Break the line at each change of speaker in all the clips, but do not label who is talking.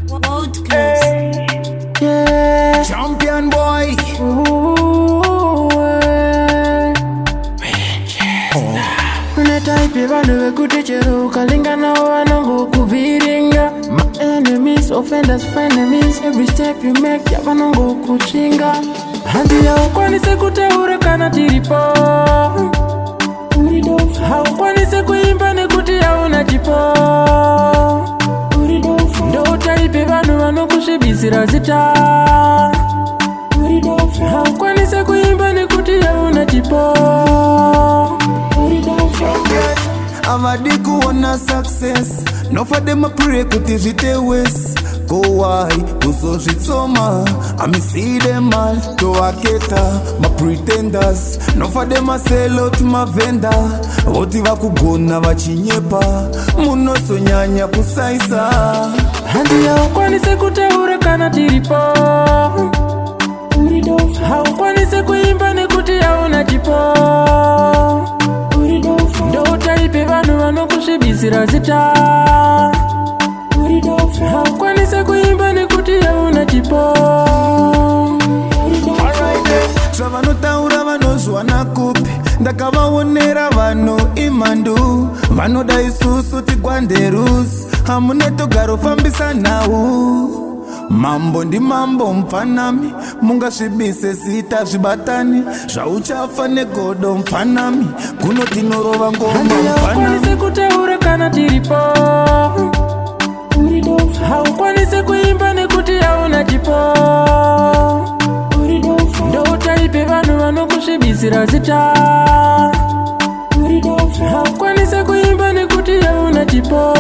World class.
Yeah.
Champion boy.
Unetaipe vanhu vekuti chero ukalingana vanongo kuviringa. My enemies, offenders, frenemies. Every step you make yavanongo kuchinga. Handi haukwanise kutaura kana tiripo. Haukwanise kuimba nekuti hauna chipo. Ndotaipe vanhu vanokusvibisira zita. Haukwanise kuimba nekuti hauna chipo.
Avadi kuona success. No for them a pray kuti zvite wes. Go why, kuzozvitsoma. I see them all, toaketa, my pretenders. No for them a sell out my vendor. Voti vakugona vachinyepa. Munosonyanya kusaisa.
Handi haukwanise kutaura kana tiripo. Haukwanise kuimba nekuti hauna chipo. Ndotaipe vanhu vanokusvibisira zita. Haukwanise kuimba nekuti hauna chipo.
Zvavanotaura vanozwana kupi. Ndakavaonera vanhu imandu. Vanoda isusu tigwanderus. Hamune togaro fambisa nhau. Mambo ndi mambo mfanami. Mungasvibise zita zvibatani. Zvauchafa negodo mfanami. Kuno tinorova ngoma mfanami.
Haukwanise kutaura kana tiripo. Haukwanise kuimba nekuti hauna chipo. Ndotaipe vanhu vanokusvibisira zita. Haukwanise kuimba nekuti hauna chipo.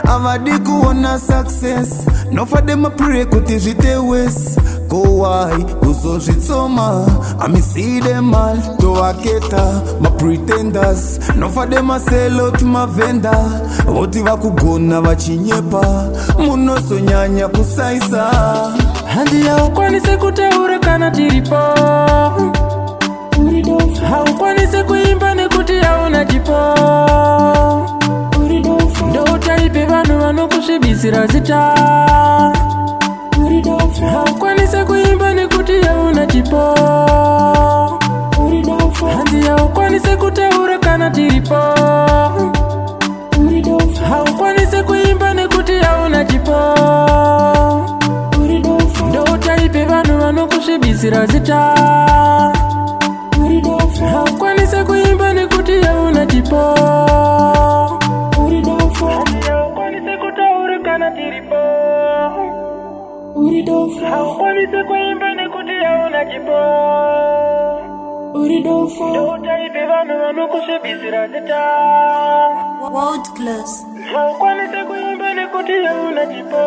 Avadi kuona success. No for them a pray kuti zvite wes. Go why, kuzozvitsoma. I see them all, toaketa, my pretenders. No for them a sell out my vendor. Voti vakugona vachinyepa. Munosonyanya kusaisa.
Handi haukwanise kutaura kana tiripo. Haukwanise kuimba nekuti hauna chipo. Ndotaipe vanhu vanokusvibisira zita. Haukwanise kuimba nekuti hauna chipo. Handi haukwanise kutaura kana tiripo. Haukwanise kuimba nekuti hauna chipo. Ndotaipe vanhu vanokusvibisira zita. Haukwanise kuimba nekuti hauna chipo. Haukwanise kutaura kana tiripo. Haukwanise kuimba nekuti hauna chipo. Ndotaipe vanhu vanokusvibisira zita.
World class.
Haukwanise kuimba nekuti hauna chipo.